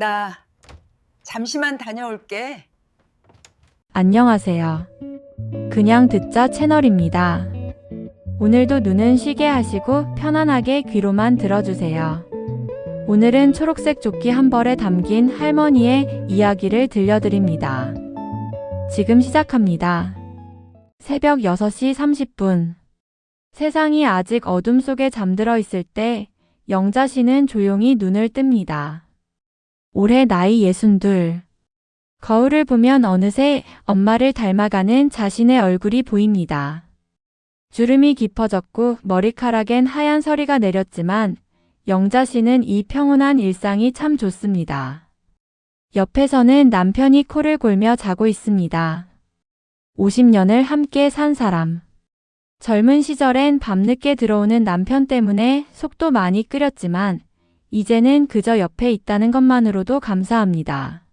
나 잠시만 다녀올게. 안녕하세요. 그냥 듣자 채널입니다. 오늘도 눈은 쉬게 하시고 편안하게 귀로만 들어주세요. 오늘은 초록색 조끼 한 벌에 담긴 할머니의 이야기를 들려드립니다. 지금 시작합니다. 새벽 6시 30분. 세상이 아직 어둠 속에 잠들어 있을 때 영자 씨는 조용히 눈을 뜹니다. 올해 나이 62. 거울을 보면 어느새 엄마를 닮아가는 자신의 얼굴이 보입니다. 주름이 깊어졌고 머리카락엔 하얀 서리가 내렸지만 영자 씨는 이 평온한 일상이 참 좋습니다. 옆에서는 남편이 코를 골며 자고 있습니다. 50년을 함께 산 사람. 젊은 시절엔 밤늦게 들어오는 남편 때문에 속도 많이 끓였지만 이제는 그저 옆에 있다는 것만으로도 감사합니다.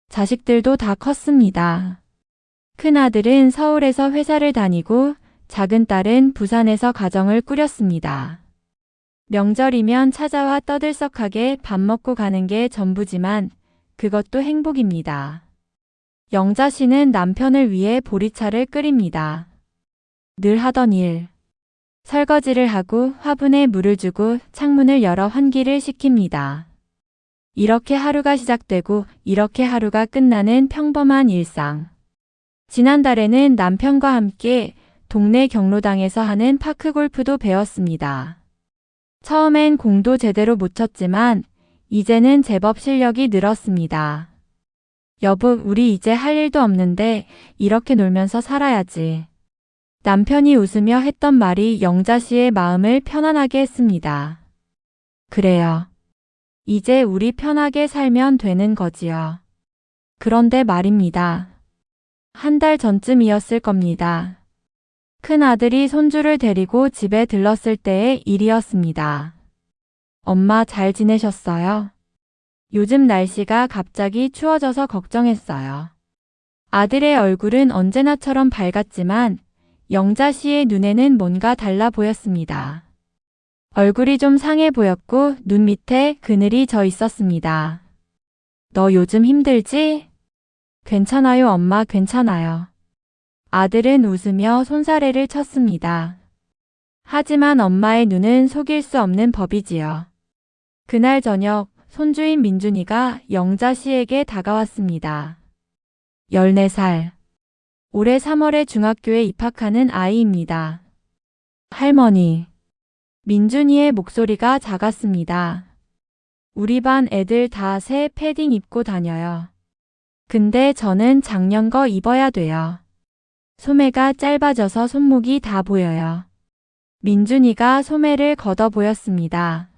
자식들도 다 컸습니다. 큰아들은 서울에서 회사를 다니고 작은 딸은 부산에서 가정을 꾸렸습니다. 명절이면 찾아와 떠들썩하게 밥 먹고 가는 게 전부지만 그것도 행복입니다. 영자 씨는 남편을 위해 보리차를 끓입니다. 늘 하던 일. 설거지를 하고 화분에 물을 주고 창문을 열어 환기를 시킵니다. 이렇게 하루가 시작되고 이렇게 하루가 끝나는 평범한 일상. 지난달에는 남편과 함께 동네 경로당에서 하는 파크 골프도 배웠습니다. 처음엔 공도 제대로 못 쳤지만 이제는 제법 실력이 늘었습니다. 여보, 우리 이제 할 일도 없는데 이렇게 놀면서 살아야지. 남편이 웃으며 했던 말이 영자 씨의 마음을 편안하게 했습니다. 그래요. 이제 우리 편하게 살면 되는 거지요. 그런데 말입니다. 한 달 전쯤이었을 겁니다. 큰 아들이 손주를 데리고 집에 들렀을 때의 일이었습니다. 엄마 잘 지내셨어요? 요즘 날씨가 갑자기 추워져서 걱정했어요. 아들의 얼굴은 언제나처럼 밝았지만 영자 씨의 눈에는 뭔가 달라 보였습니다. 얼굴이 좀 상해 보였고 눈 밑에 그늘이 져 있었습니다. 너 요즘 힘들지? 괜찮아요, 엄마, 괜찮아요. 아들은 웃으며 손사래를 쳤습니다. 하지만 엄마의 눈은 속일 수 없는 법이지요. 그날 저녁 손주인 민준이가 영자 씨에게 다가왔습니다. 14살. 올해 3월에 중학교에 입학하는 아이입니다. 할머니. 민준이의 목소리가 작았습니다. 우리 반 애들 다 새 패딩 입고 다녀요. 근데 저는 작년 거 입어야 돼요. 소매가 짧아져서 손목이 다 보여요. 민준이가 소매를 걷어 보였습니다.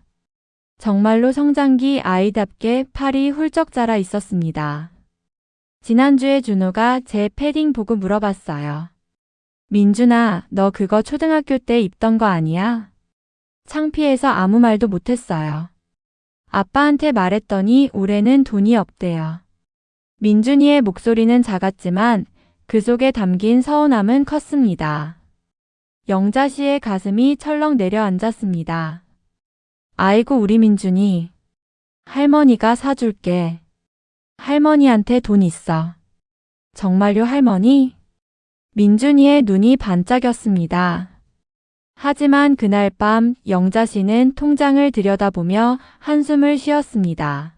정말로 성장기 아이답게 팔이 훌쩍 자라 있었습니다. 지난주에 준호가 제 패딩 보고 물어봤어요. 민준아, 너 그거 초등학교 때 입던 거 아니야? 창피해서 아무 말도 못했어요. 아빠한테 말했더니 올해는 돈이 없대요. 민준이의 목소리는 작았지만 그 속에 담긴 서운함은 컸습니다. 영자 씨의 가슴이 철렁 내려앉았습니다. 아이고, 우리 민준이. 할머니가 사줄게. 할머니한테 돈 있어. 정말요, 할머니? 민준이의 눈이 반짝였습니다. 하지만 그날 밤 영자 씨는 통장을 들여다보며 한숨을 쉬었습니다.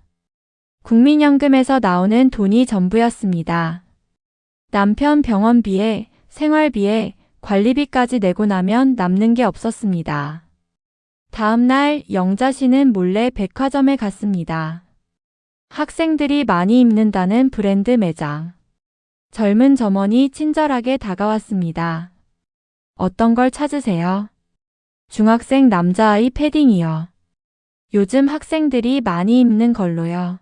국민연금에서 나오는 돈이 전부였습니다. 남편 병원비에 생활비에 관리비까지 내고 나면 남는 게 없었습니다. 다음 날 영자 씨는 몰래 백화점에 갔습니다. 학생들이 많이 입는다는 브랜드 매장. 젊은 점원이 친절하게 다가왔습니다. 어떤 걸 찾으세요? 중학생 남자아이 패딩이요. 요즘 학생들이 많이 입는 걸로요.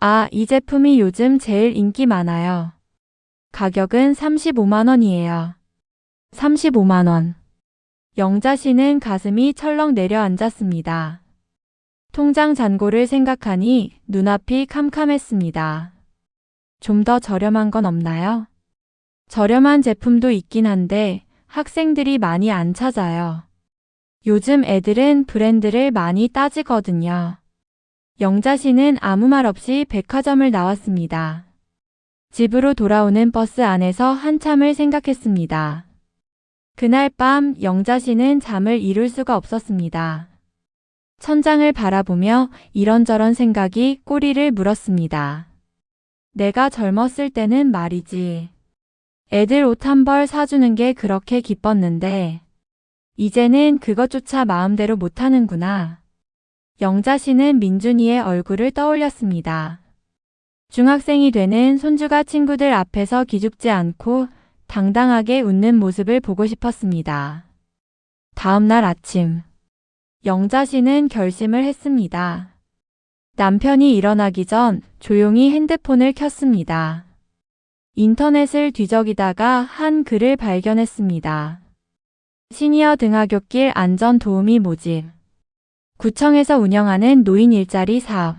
아, 이 제품이 요즘 제일 인기 많아요. 가격은 35만 원이에요. 35만 원. 영자 씨는 가슴이 철렁 내려앉았습니다. 통장 잔고를 생각하니 눈앞이 캄캄했습니다. 좀 더 저렴한 건 없나요? 저렴한 제품도 있긴 한데 학생들이 많이 안 찾아요. 요즘 애들은 브랜드를 많이 따지거든요. 영자 씨는 아무 말 없이 백화점을 나왔습니다. 집으로 돌아오는 버스 안에서 한참을 생각했습니다. 그날 밤 영자 씨는 잠을 이룰 수가 없었습니다. 천장을 바라보며 이런저런 생각이 꼬리를 물었습니다. 내가 젊었을 때는 말이지. 애들 옷 한 벌 사주는 게 그렇게 기뻤는데 이제는 그것조차 마음대로 못하는구나. 영자 씨는 민준이의 얼굴을 떠올렸습니다. 중학생이 되는 손주가 친구들 앞에서 기죽지 않고 당당하게 웃는 모습을 보고 싶었습니다. 다음 날 아침, 영자 씨는 결심을 했습니다. 남편이 일어나기 전 조용히 핸드폰을 켰습니다. 인터넷을 뒤적이다가 한 글을 발견했습니다. 시니어 등하굣길 안전 도우미 모집. 구청에서 운영하는 노인 일자리 사업.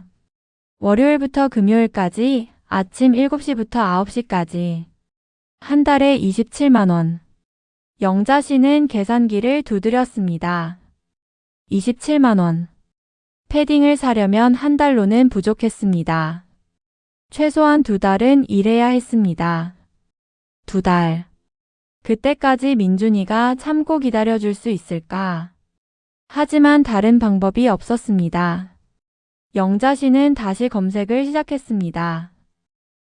월요일부터 금요일까지 아침 7시부터 9시까지. 한 달에 27만 원. 영자 씨는 계산기를 두드렸습니다. 27만 원. 패딩을 사려면 한 달로는 부족했습니다. 최소한 2달은 일해야 했습니다. 2달. 그때까지 민준이가 참고 기다려줄 수 있을까? 하지만 다른 방법이 없었습니다. 영자 씨는 다시 검색을 시작했습니다.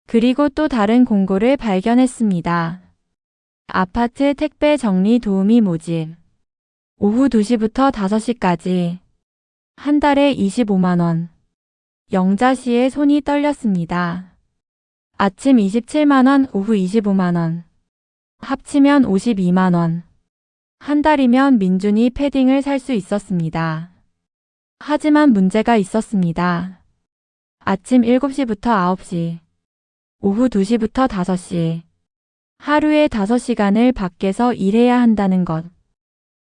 그리고 또 다른 공고를 발견했습니다. 아파트 택배 정리 도우미 모집. 오후 2시부터 5시까지. 한 달에 25만 원. 영자 씨의 손이 떨렸습니다. 아침 27만 원, 오후 25만 원. 합치면 52만 원. 한 달이면 민준이 패딩을 살 수 있었습니다. 하지만 문제가 있었습니다. 아침 7시부터 9시, 오후 2시부터 5시. 하루에 5시간을 밖에서 일해야 한다는 것.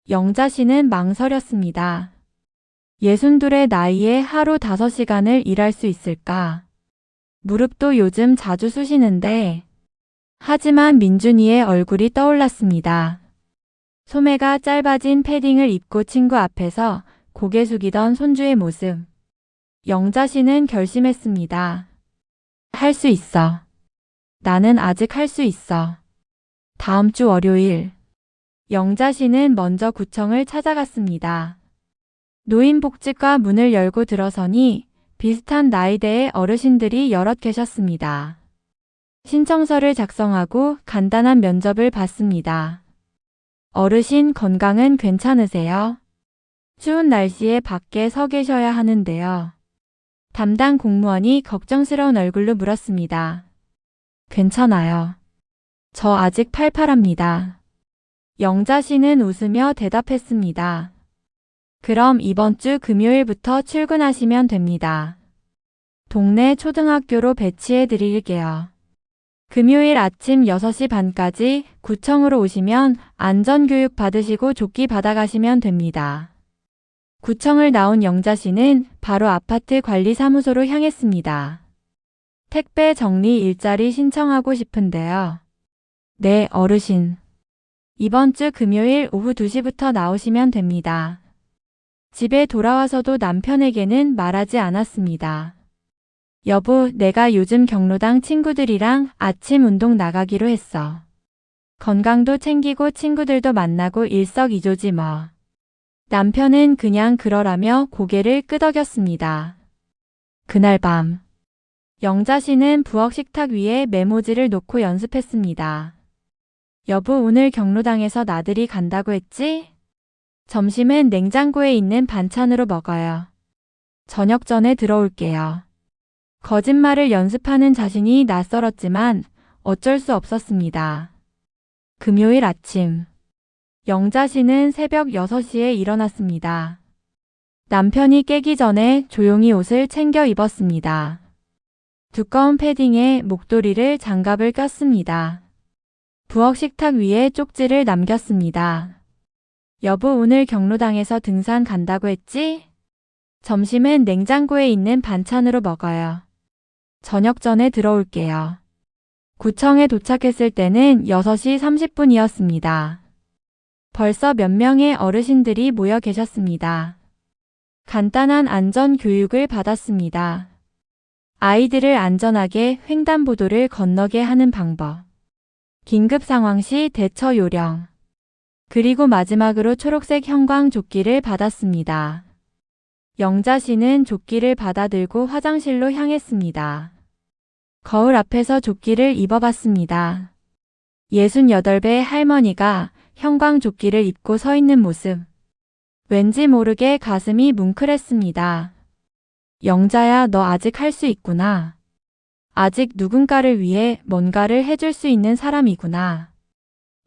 영자 씨는 망설였습니다. 62의 나이에 하루 5시간을 일할 수 있을까? 무릎도 요즘 자주 쑤시는데. 하지만 민준이의 얼굴이 떠올랐습니다. 소매가 짧아진 패딩을 입고 친구 앞에서 고개 숙이던 손주의 모습. 영자 씨는 결심했습니다. 할 수 있어. 나는 아직 할 수 있어. 다음 주 월요일. 영자 씨는 먼저 구청을 찾아갔습니다. 노인복지과 문을 열고 들어서니 비슷한 나이대의 어르신들이 여럿 계셨습니다. 신청서를 작성하고 간단한 면접을 받습니다. 어르신 건강은 괜찮으세요? 추운 날씨에 밖에 서 계셔야 하는데요. 담당 공무원이 걱정스러운 얼굴로 물었습니다. 괜찮아요. 저 아직 팔팔합니다. 영자 씨는 웃으며 대답했습니다. 그럼 이번 주 금요일부터 출근하시면 됩니다. 동네 초등학교로 배치해 드릴게요. 금요일 아침 6시 반까지 구청으로 오시면 안전교육 받으시고 조끼 받아가시면 됩니다. 구청을 나온 영자 씨는 바로 아파트 관리사무소로 향했습니다. 택배 정리 일자리 신청하고 싶은데요. 네, 어르신. 이번 주 금요일 오후 2시부터 나오시면 됩니다. 집에 돌아와서도 남편에게는 말하지 않았습니다. 여보, 내가 요즘 경로당 친구들이랑 아침 운동 나가기로 했어. 건강도 챙기고 친구들도 만나고 일석이조지 뭐. 남편은 그냥 그러라며 고개를 끄덕였습니다. 그날 밤, 영자 씨는 부엌 식탁 위에 메모지를 놓고 연습했습니다. 여보, 오늘 경로당에서 나들이 간다고 했지? 점심은 냉장고에 있는 반찬으로 먹어요. 저녁 전에 들어올게요. 거짓말을 연습하는 자신이 낯설었지만 어쩔 수 없었습니다. 금요일 아침, 영자 씨는 새벽 6시에 일어났습니다. 남편이 깨기 전에 조용히 옷을 챙겨 입었습니다. 두꺼운 패딩에 목도리를 장갑을 꼈습니다. 부엌 식탁 위에 쪽지를 남겼습니다. 여보, 오늘 경로당에서 등산 간다고 했지? 점심은 냉장고에 있는 반찬으로 먹어요. 저녁 전에 들어올게요. 구청에 도착했을 때는 6시 30분이었습니다. 벌써 몇 명의 어르신들이 모여 계셨습니다. 간단한 안전 교육을 받았습니다. 아이들을 안전하게 횡단보도를 건너게 하는 방법. 긴급 상황 시 대처 요령. 그리고 마지막으로 초록색 형광조끼를 받았습니다. 영자 씨는 조끼를 받아들고 화장실로 향했습니다. 거울 앞에서 조끼를 입어봤습니다. 68배 할머니가 형광조끼를 입고 서 있는 모습. 왠지 모르게 가슴이 뭉클했습니다. 영자야, 너 아직 할 수 있구나. 아직 누군가를 위해 뭔가를 해줄 수 있는 사람이구나.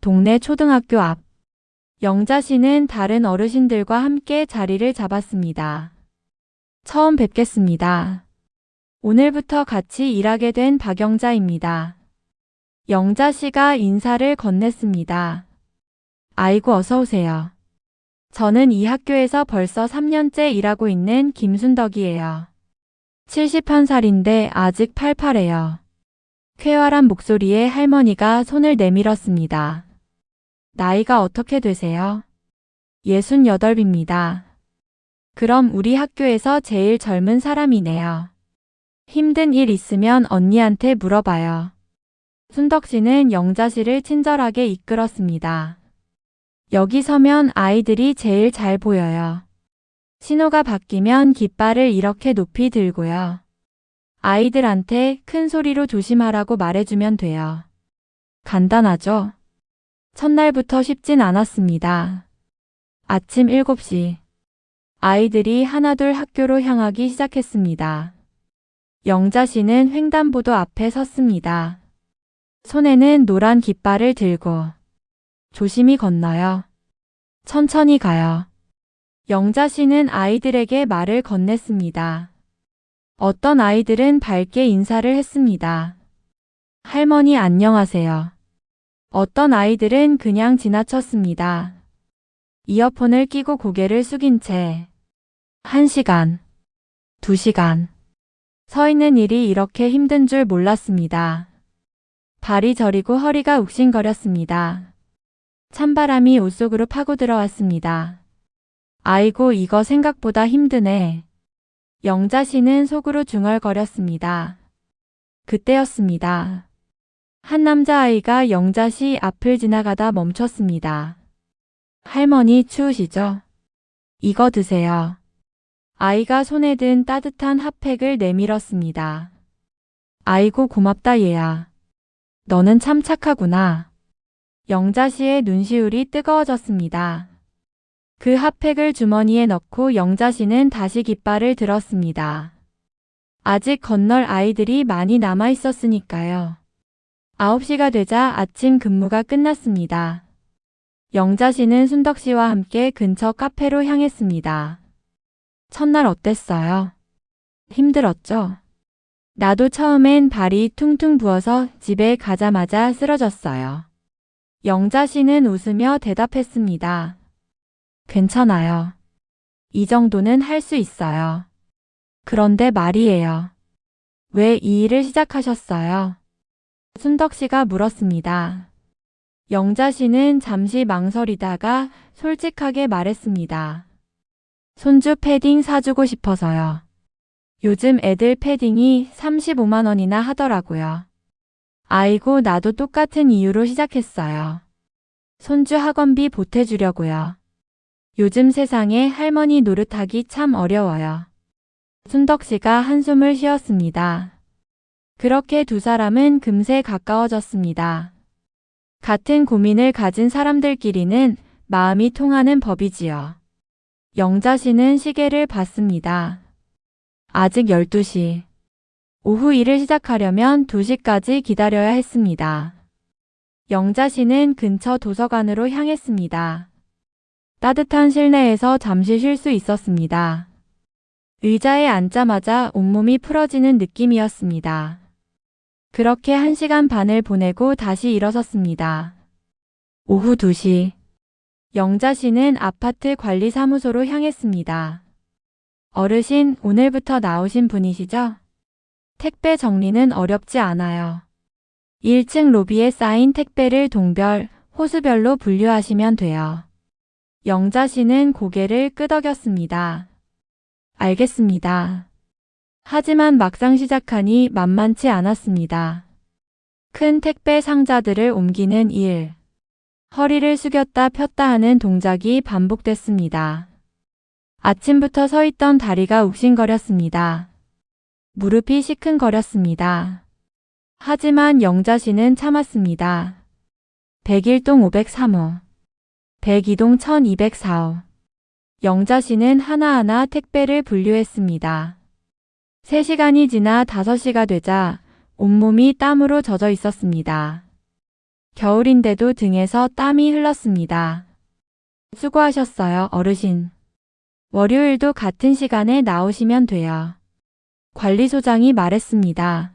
동네 초등학교 앞. 영자 씨는 다른 어르신들과 함께 자리를 잡았습니다. 처음 뵙겠습니다. 오늘부터 같이 일하게 된 박영자입니다. 영자 씨가 인사를 건넸습니다. 아이고, 어서 오세요. 저는 이 학교에서 벌써 3년째 일하고 있는 김순덕이에요. 71살인데 아직 팔팔해요. 쾌활한 목소리에 할머니가 손을 내밀었습니다. 나이가 어떻게 되세요? 68입니다. 그럼 우리 학교에서 제일 젊은 사람이네요. 힘든 일 있으면 언니한테 물어봐요. 순덕 씨는 영자 씨를 친절하게 이끌었습니다. 여기 서면 아이들이 제일 잘 보여요. 신호가 바뀌면 깃발을 이렇게 높이 들고요. 아이들한테 큰 소리로 조심하라고 말해주면 돼요. 간단하죠? 첫날부터 쉽진 않았습니다. 아침 7시. 아이들이 하나둘 학교로 향하기 시작했습니다. 영자 씨는 횡단보도 앞에 섰습니다. 손에는 노란 깃발을 들고 조심히 건너요. 천천히 가요. 영자 씨는 아이들에게 말을 건넸습니다. 어떤 아이들은 밝게 인사를 했습니다. 할머니 안녕하세요. 어떤 아이들은 그냥 지나쳤습니다. 이어폰을 끼고 고개를 숙인 채 1시간, 2시간 서 있는 일이 이렇게 힘든 줄 몰랐습니다. 발이 저리고 허리가 욱신거렸습니다. 찬바람이 옷 속으로 파고 들어왔습니다. 아이고, 이거 생각보다 힘드네. 영자 씨는 속으로 중얼거렸습니다. 그때였습니다. 한 남자아이가 영자 씨 앞을 지나가다 멈췄습니다. 할머니 추우시죠? 이거 드세요. 아이가 손에 든 따뜻한 핫팩을 내밀었습니다. 아이고, 고맙다 얘야. 너는 참 착하구나. 영자 씨의 눈시울이 뜨거워졌습니다. 그 핫팩을 주머니에 넣고 영자 씨는 다시 깃발을 들었습니다. 아직 건널 아이들이 많이 남아 있었으니까요. 9시가 되자 아침 근무가 끝났습니다. 영자 씨는 순덕 씨와 함께 근처 카페로 향했습니다. 첫날 어땠어요? 힘들었죠? 나도 처음엔 발이 퉁퉁 부어서 집에 가자마자 쓰러졌어요. 영자 씨는 웃으며 대답했습니다. 괜찮아요. 이 정도는 할 수 있어요. 그런데 말이에요. 왜 이 일을 시작하셨어요? 순덕 씨가 물었습니다. 영자 씨는 잠시 망설이다가 솔직하게 말했습니다. 손주 패딩 사주고 싶어서요. 요즘 애들 패딩이 35만 원이나 하더라고요. 아이고, 나도 똑같은 이유로 시작했어요. 손주 학원비 보태주려고요. 요즘 세상에 할머니 노릇하기 참 어려워요. 순덕 씨가 한숨을 쉬었습니다. 그렇게 두 사람은 금세 가까워졌습니다. 같은 고민을 가진 사람들끼리는 마음이 통하는 법이지요. 영자 씨는 시계를 봤습니다. 아직 12시. 오후 일을 시작하려면 2시까지 기다려야 했습니다. 영자 씨는 근처 도서관으로 향했습니다. 따뜻한 실내에서 잠시 쉴 수 있었습니다. 의자에 앉자마자 온몸이 풀어지는 느낌이었습니다. 그렇게 1시간 반을 보내고 다시 일어섰습니다. 오후 2시. 영자 씨는 아파트 관리사무소로 향했습니다. 어르신, 오늘부터 나오신 분이시죠? 택배 정리는 어렵지 않아요. 1층 로비에 쌓인 택배를 동별, 호수별로 분류하시면 돼요. 영자 씨는 고개를 끄덕였습니다. 알겠습니다. 하지만 막상 시작하니 만만치 않았습니다. 큰 택배 상자들을 옮기는 일. 허리를 숙였다 폈다 하는 동작이 반복됐습니다. 아침부터 서 있던 다리가 욱신거렸습니다. 무릎이 시큰거렸습니다. 하지만 영자 씨는 참았습니다. 101동 503호, 102동 1204호. 영자 씨는 하나하나 택배를 분류했습니다. 3시간이 지나 5시가 되자 온몸이 땀으로 젖어 있었습니다. 겨울인데도 등에서 땀이 흘렀습니다. 수고하셨어요, 어르신. 월요일도 같은 시간에 나오시면 돼요. 관리소장이 말했습니다.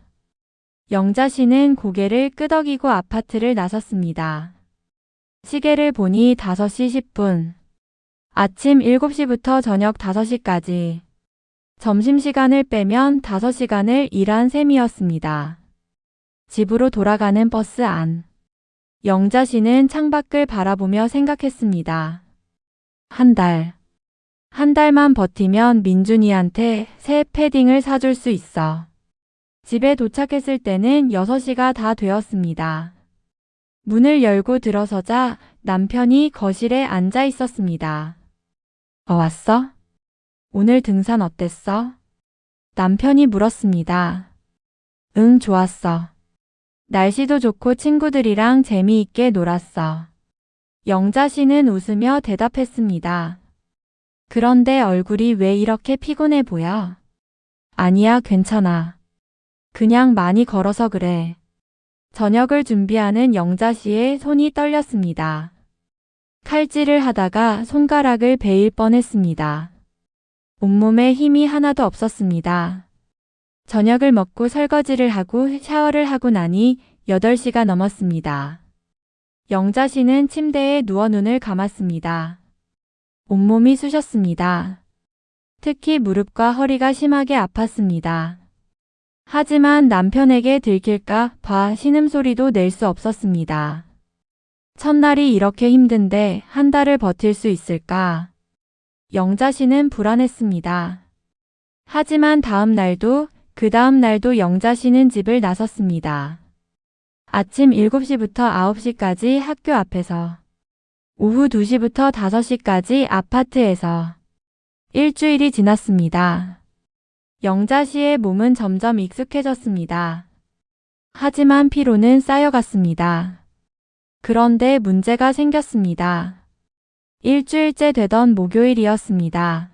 영자 씨는 고개를 끄덕이고 아파트를 나섰습니다. 시계를 보니 5시 10분. 아침 7시부터 저녁 5시까지. 점심시간을 빼면 5시간을 일한 셈이었습니다. 집으로 돌아가는 버스 안. 영자 씨는 창밖을 바라보며 생각했습니다. 한 달만 버티면 민준이한테 새 패딩을 사줄 수 있어. 집에 도착했을 때는 6시가 다 되었습니다. 문을 열고 들어서자 남편이 거실에 앉아 있었습니다. 왔어? 오늘 등산 어땠어? 남편이 물었습니다. 응, 좋았어. 날씨도 좋고 친구들이랑 재미있게 놀았어. 영자 씨는 웃으며 대답했습니다. 그런데 얼굴이 왜 이렇게 피곤해 보여? 아니야, 괜찮아. 그냥 많이 걸어서 그래. 저녁을 준비하는 영자 씨의 손이 떨렸습니다. 칼질을 하다가 손가락을 베일 뻔했습니다. 온몸에 힘이 하나도 없었습니다. 저녁을 먹고 설거지를 하고 샤워를 하고 나니 8시가 넘었습니다. 영자 씨는 침대에 누워 눈을 감았습니다. 온몸이 쑤셨습니다. 특히 무릎과 허리가 심하게 아팠습니다. 하지만 남편에게 들킬까 봐 신음소리도 낼 수 없었습니다. 첫날이 이렇게 힘든데 한 달을 버틸 수 있을까? 영자 씨는 불안했습니다. 하지만 다음 날도 그 다음 날도 영자 씨는 집을 나섰습니다. 아침 7시부터 9시까지 학교 앞에서, 오후 2시부터 5시까지 아파트에서. 일주일이 지났습니다. 영자 씨의 몸은 점점 익숙해졌습니다. 하지만 피로는 쌓여갔습니다. 그런데 문제가 생겼습니다. 일주일째 되던 목요일이었습니다.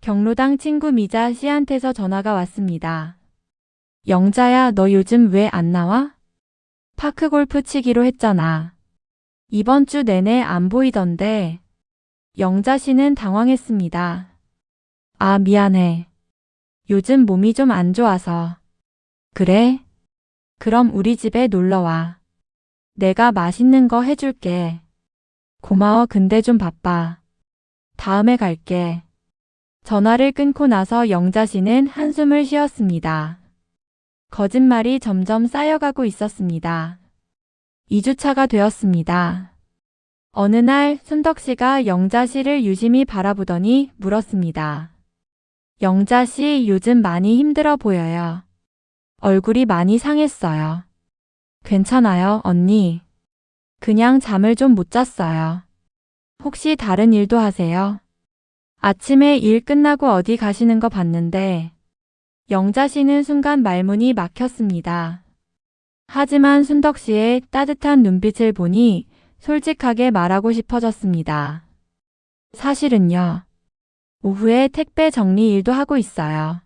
경로당 친구 미자 씨한테서 전화가 왔습니다. 영자야, 너 요즘 왜 안 나와? 파크 골프 치기로 했잖아. 이번 주 내내 안 보이던데. 영자 씨는 당황했습니다. 아, 미안해. 요즘 몸이 좀 안 좋아서. 그래? 그럼 우리 집에 놀러와. 내가 맛있는 거 해줄게. 고마워, 근데 좀 바빠. 다음에 갈게. 전화를 끊고 나서 영자 씨는 한숨을 쉬었습니다. 거짓말이 점점 쌓여가고 있었습니다. 2주차가 되었습니다. 어느 날 순덕 씨가 영자 씨를 유심히 바라보더니 물었습니다. 영자 씨, 요즘 많이 힘들어 보여요. 얼굴이 많이 상했어요. 괜찮아요, 언니. 그냥 잠을 좀 못 잤어요. 혹시 다른 일도 하세요? 아침에 일 끝나고 어디 가시는 거 봤는데. 영자 씨는 순간 말문이 막혔습니다. 하지만 순덕 씨의 따뜻한 눈빛을 보니 솔직하게 말하고 싶어졌습니다. 사실은요. 오후에 택배 정리 일도 하고 있어요.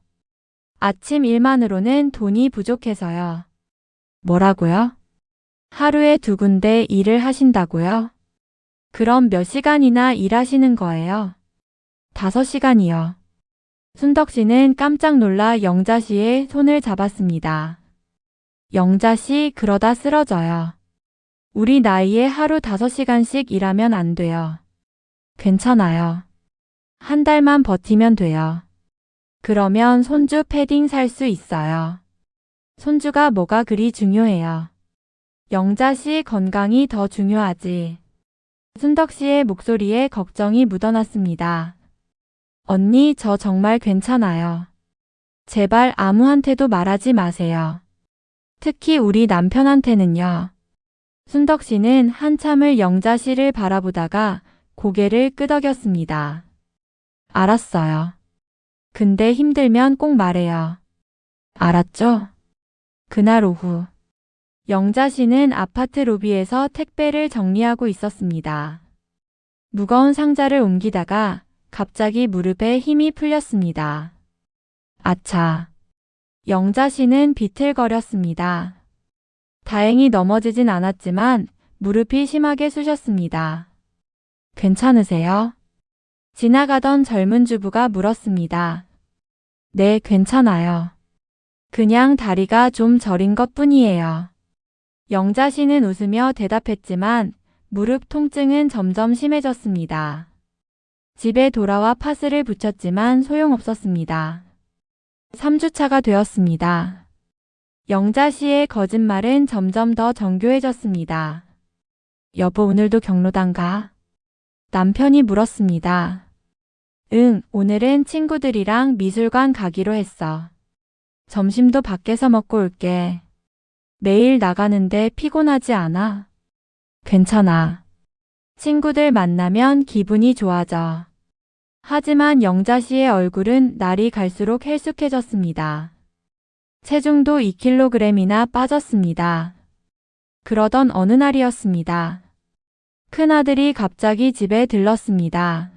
아침 일만으로는 돈이 부족해서요. 뭐라고요? 하루에 2군데 일을 하신다고요? 그럼 몇 시간이나 일하시는 거예요? 5시간이요. 순덕 씨는 깜짝 놀라 영자 씨의 손을 잡았습니다. 영자 씨, 그러다 쓰러져요. 우리 나이에 하루 5시간씩 일하면 안 돼요. 괜찮아요. 한 달만 버티면 돼요. 그러면 손주 패딩 살 수 있어요. 손주가 뭐가 그리 중요해요. 영자 씨 건강이 더 중요하지. 순덕 씨의 목소리에 걱정이 묻어났습니다. 언니, 저 정말 괜찮아요. 제발 아무한테도 말하지 마세요. 특히 우리 남편한테는요. 순덕 씨는 한참을 영자 씨를 바라보다가 고개를 끄덕였습니다. 알았어요. 근데 힘들면 꼭 말해요. 알았죠? 그날 오후, 영자 씨는 아파트 로비에서 택배를 정리하고 있었습니다. 무거운 상자를 옮기다가 갑자기 무릎에 힘이 풀렸습니다. 아차. 영자 씨는 비틀거렸습니다. 다행히 넘어지진 않았지만 무릎이 심하게 쑤셨습니다. 괜찮으세요? 지나가던 젊은 주부가 물었습니다. 네, 괜찮아요. 그냥 다리가 좀 저린 것 뿐이에요. 영자 씨는 웃으며 대답했지만 무릎 통증은 점점 심해졌습니다. 집에 돌아와 파스를 붙였지만 소용없었습니다. 3주차가 되었습니다. 영자 씨의 거짓말은 점점 더 정교해졌습니다. 여보, 오늘도 경로당 가? 남편이 물었습니다. 응, 오늘은 친구들이랑 미술관 가기로 했어. 점심도 밖에서 먹고 올게. 매일 나가는데 피곤하지 않아? 괜찮아. 친구들 만나면 기분이 좋아져. 하지만 영자 씨의 얼굴은 날이 갈수록 헬쑥해졌습니다. 체중도 2kg이나 빠졌습니다. 그러던 어느 날이었습니다. 큰아들이 갑자기 집에 들렀습니다.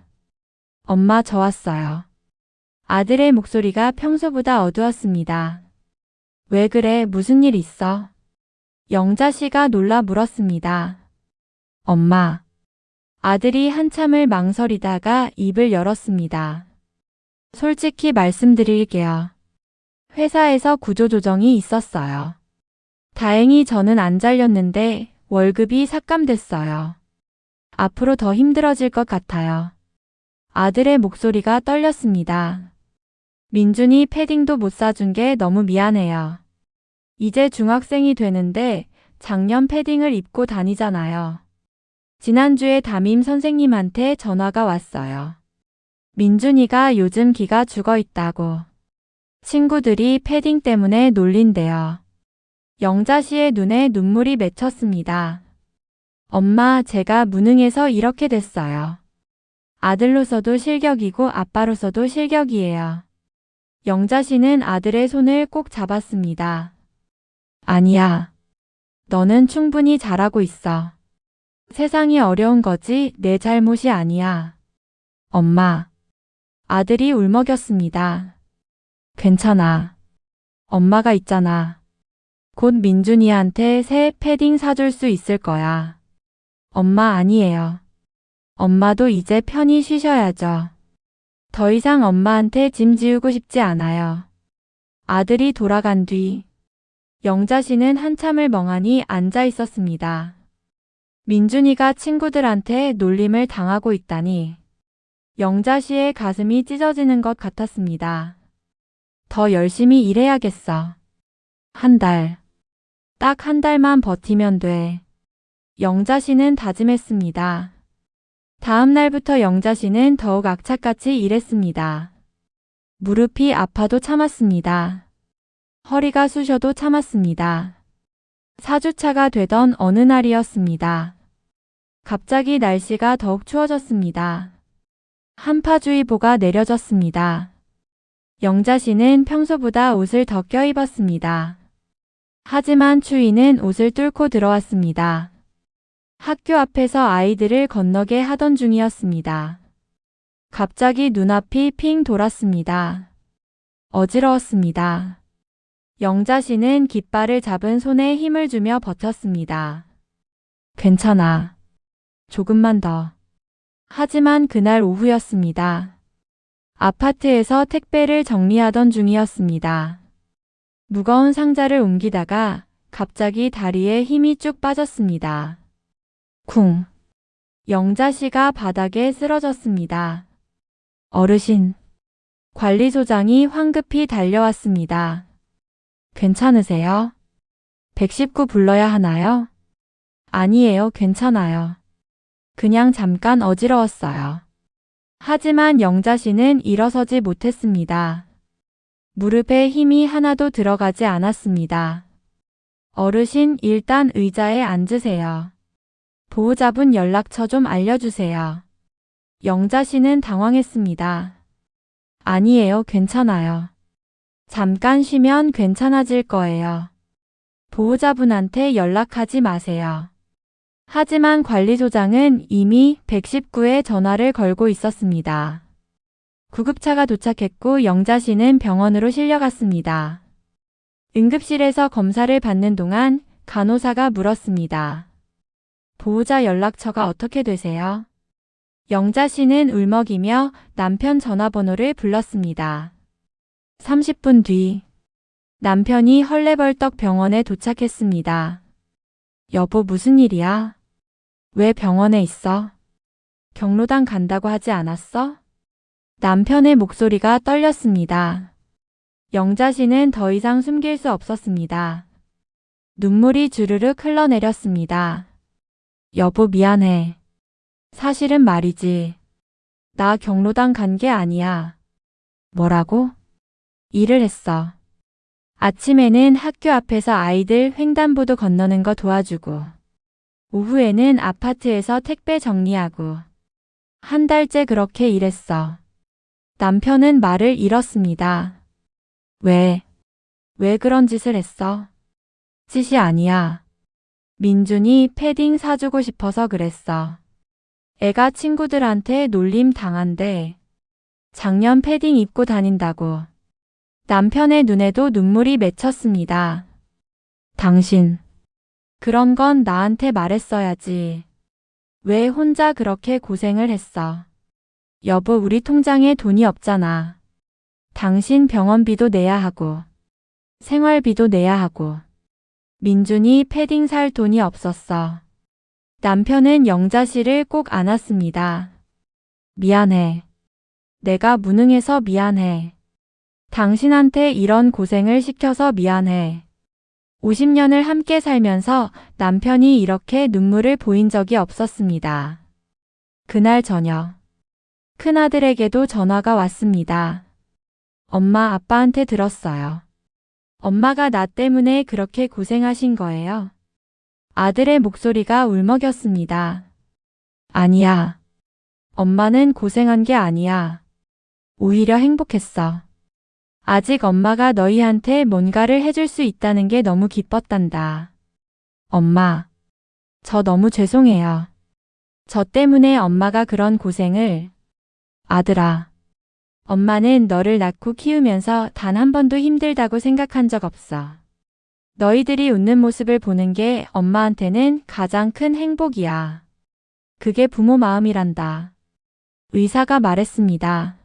엄마, 저 왔어요. 아들의 목소리가 평소보다 어두웠습니다. 왜 그래? 무슨 일 있어? 영자 씨가 놀라 물었습니다. 엄마. 아들이 한참을 망설이다가 입을 열었습니다. 솔직히 말씀드릴게요. 회사에서 구조조정이 있었어요. 다행히 저는 안 잘렸는데 월급이 삭감됐어요. 앞으로 더 힘들어질 것 같아요. 아들의 목소리가 떨렸습니다. 민준이 패딩도 못 사준 게 너무 미안해요. 이제 중학생이 되는데 작년 패딩을 입고 다니잖아요. 지난주에 담임 선생님한테 전화가 왔어요. 민준이가 요즘 기가 죽어 있다고. 친구들이 패딩 때문에 놀린대요. 영자 씨의 눈에 눈물이 맺혔습니다. 엄마, 제가 무능해서 이렇게 됐어요. 아들로서도 실격이고 아빠로서도 실격이에요. 영자 씨는 아들의 손을 꼭 잡았습니다. 아니야. 너는 충분히 잘하고 있어. 세상이 어려운 거지 내 잘못이 아니야. 엄마. 아들이 울먹였습니다. 괜찮아. 엄마가 있잖아. 곧 민준이한테 새 패딩 사줄 수 있을 거야. 엄마, 아니에요. 엄마도 이제 편히 쉬셔야죠. 더 이상 엄마한테 짐 지우고 싶지 않아요. 아들이 돌아간 뒤 영자 씨는 한참을 멍하니 앉아 있었습니다. 민준이가 친구들한테 놀림을 당하고 있다니 영자 씨의 가슴이 찢어지는 것 같았습니다. 더 열심히 일해야겠어. 한 달. 딱 한 달만 버티면 돼. 영자 씨는 다짐했습니다. 다음 날부터 영자 씨는 더욱 악착같이 일했습니다. 무릎이 아파도 참았습니다. 허리가 쑤셔도 참았습니다. 4주차가 되던 어느 날이었습니다. 갑자기 날씨가 더욱 추워졌습니다. 한파주의보가 내려졌습니다. 영자 씨는 평소보다 옷을 더 껴입었습니다. 하지만 추위는 옷을 뚫고 들어왔습니다. 학교 앞에서 아이들을 건너게 하던 중이었습니다. 갑자기 눈앞이 핑 돌았습니다. 어지러웠습니다. 영자 씨는 깃발을 잡은 손에 힘을 주며 버텼습니다. 괜찮아. 조금만 더. 하지만 그날 오후였습니다. 아파트에서 택배를 정리하던 중이었습니다. 무거운 상자를 옮기다가 갑자기 다리에 힘이 쭉 빠졌습니다. 쿵. 영자 씨가 바닥에 쓰러졌습니다. 어르신. 관리소장이 황급히 달려왔습니다. 괜찮으세요? 119 불러야 하나요? 아니에요, 괜찮아요. 그냥 잠깐 어지러웠어요. 하지만 영자 씨는 일어서지 못했습니다. 무릎에 힘이 하나도 들어가지 않았습니다. 어르신, 일단 의자에 앉으세요. 보호자분 연락처 좀 알려주세요. 영자 씨는 당황했습니다. 아니에요, 괜찮아요. 잠깐 쉬면 괜찮아질 거예요. 보호자분한테 연락하지 마세요. 하지만 관리소장은 이미 119에 전화를 걸고 있었습니다. 구급차가 도착했고 영자 씨는 병원으로 실려갔습니다. 응급실에서 검사를 받는 동안 간호사가 물었습니다. 보호자 연락처가 어떻게 되세요? 영자 씨는 울먹이며 남편 전화번호를 불렀습니다. 30분 뒤 남편이 헐레벌떡 병원에 도착했습니다. 여보, 무슨 일이야? 왜 병원에 있어? 경로당 간다고 하지 않았어? 남편의 목소리가 떨렸습니다. 영자 씨는 더 이상 숨길 수 없었습니다. 눈물이 주르륵 흘러내렸습니다. 여보, 미안해. 사실은 말이지. 나 경로당 간 게 아니야. 뭐라고? 일을 했어. 아침에는 학교 앞에서 아이들 횡단보도 건너는 거 도와주고, 오후에는 아파트에서 택배 정리하고, 한 달째 그렇게 일했어. 남편은 말을 잃었습니다. 왜 그런 짓을 했어? 짓이 아니야. 민준이 패딩 사주고 싶어서 그랬어. 애가 친구들한테 놀림 당한대. 작년 패딩 입고 다닌다고. 남편의 눈에도 눈물이 맺혔습니다. 당신, 그런 건 나한테 말했어야지. 왜 혼자 그렇게 고생을 했어? 여보, 우리 통장에 돈이 없잖아. 당신 병원비도 내야 하고, 생활비도 내야 하고. 민준이 패딩 살 돈이 없었어. 남편은 영자 씨를 꼭 안았습니다. 미안해. 내가 무능해서 미안해. 당신한테 이런 고생을 시켜서 미안해. 50년을 함께 살면서 남편이 이렇게 눈물을 보인 적이 없었습니다. 그날 저녁, 큰아들에게도 전화가 왔습니다. 엄마, 아빠한테 들었어요. 엄마가 나 때문에 그렇게 고생하신 거예요. 아들의 목소리가 울먹였습니다. 아니야. 엄마는 고생한 게 아니야. 오히려 행복했어. 아직 엄마가 너희한테 뭔가를 해줄 수 있다는 게 너무 기뻤단다. 엄마, 저 너무 죄송해요. 저 때문에 엄마가 그런 고생을. 아들아, 엄마는 너를 낳고 키우면서 단 한 번도 힘들다고 생각한 적 없어. 너희들이 웃는 모습을 보는 게 엄마한테는 가장 큰 행복이야. 그게 부모 마음이란다. 의사가 말했습니다.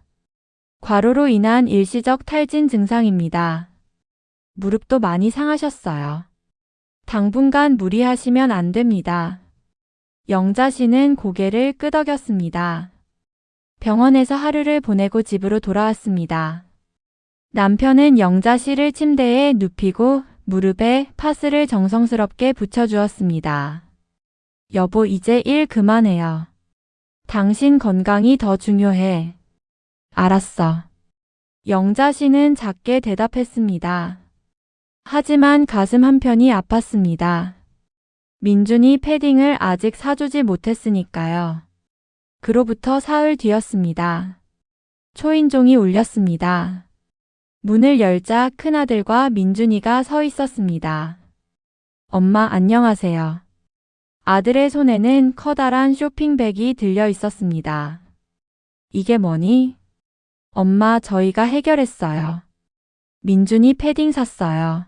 과로로 인한 일시적 탈진 증상입니다. 무릎도 많이 상하셨어요. 당분간 무리하시면 안 됩니다. 영자 씨는 고개를 끄덕였습니다. 병원에서 하루를 보내고 집으로 돌아왔습니다. 남편은 영자 씨를 침대에 눕히고 무릎에 파스를 정성스럽게 붙여주었습니다. 여보, 이제 일 그만해요. 당신 건강이 더 중요해. 알았어. 영자 씨는 작게 대답했습니다. 하지만 가슴 한편이 아팠습니다. 민준이 패딩을 아직 사주지 못했으니까요. 그로부터 사흘 뒤였습니다. 초인종이 울렸습니다. 문을 열자 큰아들과 민준이가 서 있었습니다. 엄마, 안녕하세요. 아들의 손에는 커다란 쇼핑백이 들려 있었습니다. 이게 뭐니? 엄마, 저희가 해결했어요. 민준이 패딩 샀어요.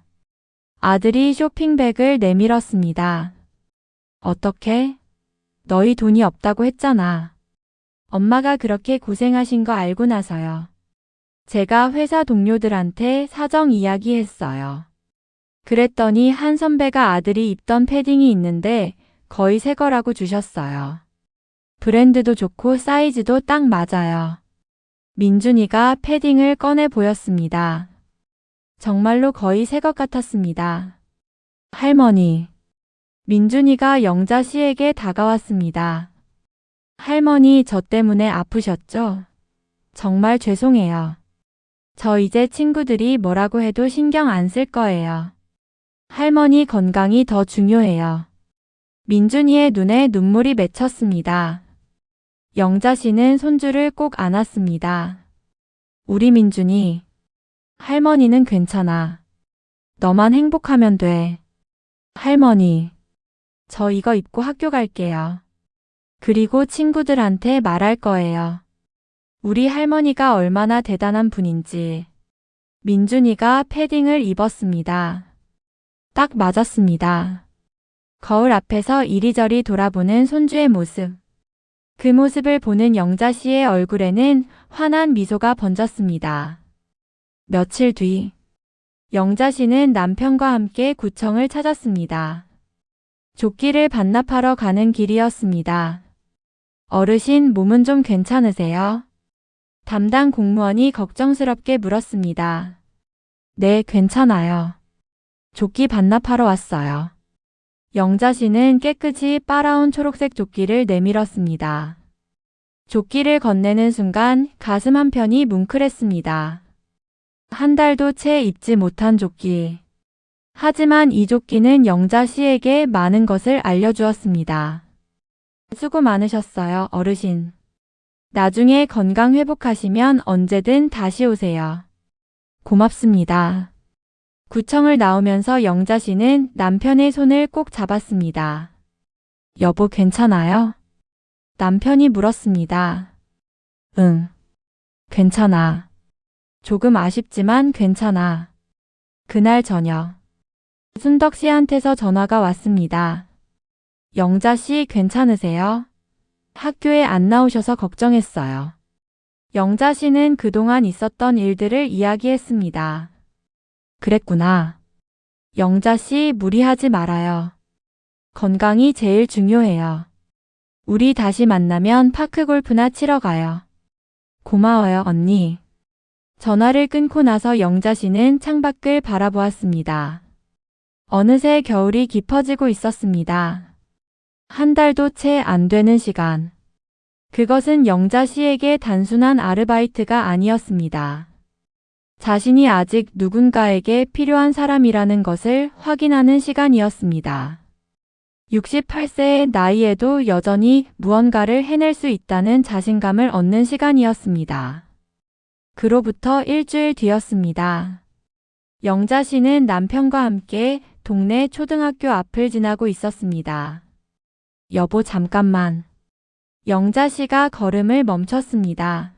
아들이 쇼핑백을 내밀었습니다. 어떻게? 너희 돈이 없다고 했잖아. 엄마가 그렇게 고생하신 거 알고 나서요. 제가 회사 동료들한테 사정 이야기했어요. 그랬더니 한 선배가 아들이 입던 패딩이 있는데 거의 새 거라고 주셨어요. 브랜드도 좋고 사이즈도 딱 맞아요. 민준이가 패딩을 꺼내 보였습니다. 정말로 거의 새 것 같았습니다. 할머니. 민준이가 영자 씨에게 다가왔습니다. 할머니, 저 때문에 아프셨죠? 정말 죄송해요. 저 이제 친구들이 뭐라고 해도 신경 안 쓸 거예요. 할머니 건강이 더 중요해요. 민준이의 눈에 눈물이 맺혔습니다. 영자 씨는 손주를 꼭 안았습니다. 우리 민준이, 할머니는 괜찮아. 너만 행복하면 돼. 할머니, 저 이거 입고 학교 갈게요. 그리고 친구들한테 말할 거예요. 우리 할머니가 얼마나 대단한 분인지. 민준이가 패딩을 입었습니다. 딱 맞았습니다. 거울 앞에서 이리저리 돌아보는 손주의 모습. 그 모습을 보는 영자 씨의 얼굴에는 환한 미소가 번졌습니다. 며칠 뒤, 영자 씨는 남편과 함께 구청을 찾았습니다. 조끼를 반납하러 가는 길이었습니다. 어르신, 몸은 좀 괜찮으세요? 담당 공무원이 걱정스럽게 물었습니다. 네, 괜찮아요. 조끼 반납하러 왔어요. 영자 씨는 깨끗이 빨아온 초록색 조끼를 내밀었습니다. 조끼를 건네는 순간 가슴 한편이 뭉클했습니다. 한 달도 채 입지 못한 조끼. 하지만 이 조끼는 영자 씨에게 많은 것을 알려주었습니다. 수고 많으셨어요, 어르신. 나중에 건강 회복하시면 언제든 다시 오세요. 고맙습니다. 구청을 나오면서 영자 씨는 남편의 손을 꼭 잡았습니다. 여보, 괜찮아요? 남편이 물었습니다. 응, 괜찮아. 조금 아쉽지만 괜찮아. 그날 저녁, 순덕 씨한테서 전화가 왔습니다. 영자 씨, 괜찮으세요? 학교에 안 나오셔서 걱정했어요. 영자 씨는 그동안 있었던 일들을 이야기했습니다. 그랬구나. 영자 씨, 무리하지 말아요. 건강이 제일 중요해요. 우리 다시 만나면 파크 골프나 치러 가요. 고마워요, 언니. 전화를 끊고 나서 영자 씨는 창밖을 바라보았습니다. 어느새 겨울이 깊어지고 있었습니다. 한 달도 채 안 되는 시간. 그것은 영자 씨에게 단순한 아르바이트가 아니었습니다. 자신이 아직 누군가에게 필요한 사람이라는 것을 확인하는 시간이었습니다. 68세의 나이에도 여전히 무언가를 해낼 수 있다는 자신감을 얻는 시간이었습니다. 그로부터 일주일 뒤였습니다. 영자 씨는 남편과 함께 동네 초등학교 앞을 지나고 있었습니다. 여보, 잠깐만. 영자 씨가 걸음을 멈췄습니다.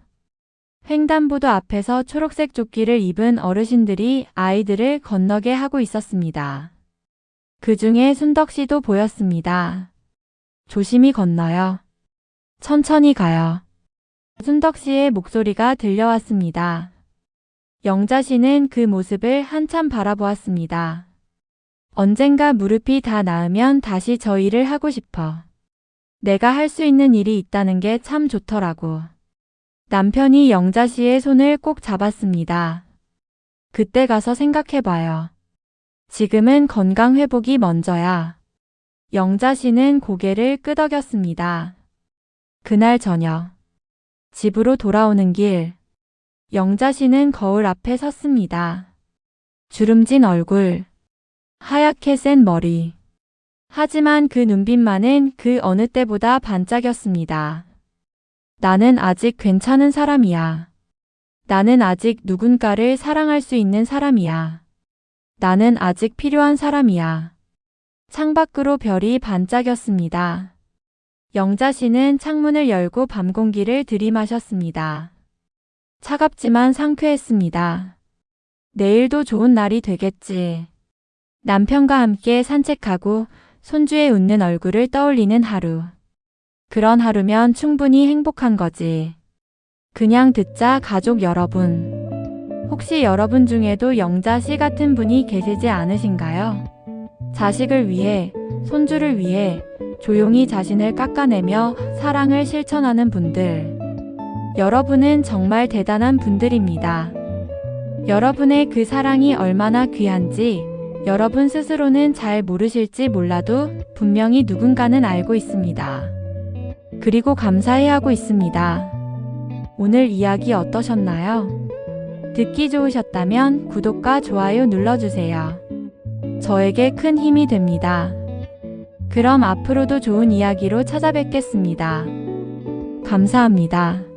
횡단보도 앞에서 초록색 조끼를 입은 어르신들이 아이들을 건너게 하고 있었습니다. 그 중에 순덕 씨도 보였습니다. 조심히 건너요. 천천히 가요. 순덕 씨의 목소리가 들려왔습니다. 영자 씨는 그 모습을 한참 바라보았습니다. 언젠가 무릎이 다 나으면 다시 저 일을 하고 싶어. 내가 할 수 있는 일이 있다는 게 참 좋더라고. 남편이 영자 씨의 손을 꼭 잡았습니다. 그때 가서 생각해봐요. 지금은 건강 회복이 먼저야. 영자 씨는 고개를 끄덕였습니다. 그날 저녁, 집으로 돌아오는 길, 영자 씨는 거울 앞에 섰습니다. 주름진 얼굴, 하얗게 센 머리. 하지만 그 눈빛만은 그 어느 때보다 반짝였습니다. 나는 아직 괜찮은 사람이야. 나는 아직 누군가를 사랑할 수 있는 사람이야. 나는 아직 필요한 사람이야. 창밖으로 별이 반짝였습니다. 영자 씨는 창문을 열고 밤 공기를 들이마셨습니다. 차갑지만 상쾌했습니다. 내일도 좋은 날이 되겠지. 남편과 함께 산책하고 손주의 웃는 얼굴을 떠올리는 하루. 그런 하루면 충분히 행복한 거지. 그냥 듣자 가족 여러분. 혹시 여러분 중에도 영자 씨 같은 분이 계시지 않으신가요? 자식을 위해, 손주를 위해 조용히 자신을 깎아내며 사랑을 실천하는 분들. 여러분은 정말 대단한 분들입니다. 여러분의 그 사랑이 얼마나 귀한지 여러분 스스로는 잘 모르실지 몰라도 분명히 누군가는 알고 있습니다. 그리고 감사해하고 있습니다. 오늘 이야기 어떠셨나요? 듣기 좋으셨다면 구독과 좋아요 눌러주세요. 저에게 큰 힘이 됩니다. 그럼 앞으로도 좋은 이야기로 찾아뵙겠습니다. 감사합니다.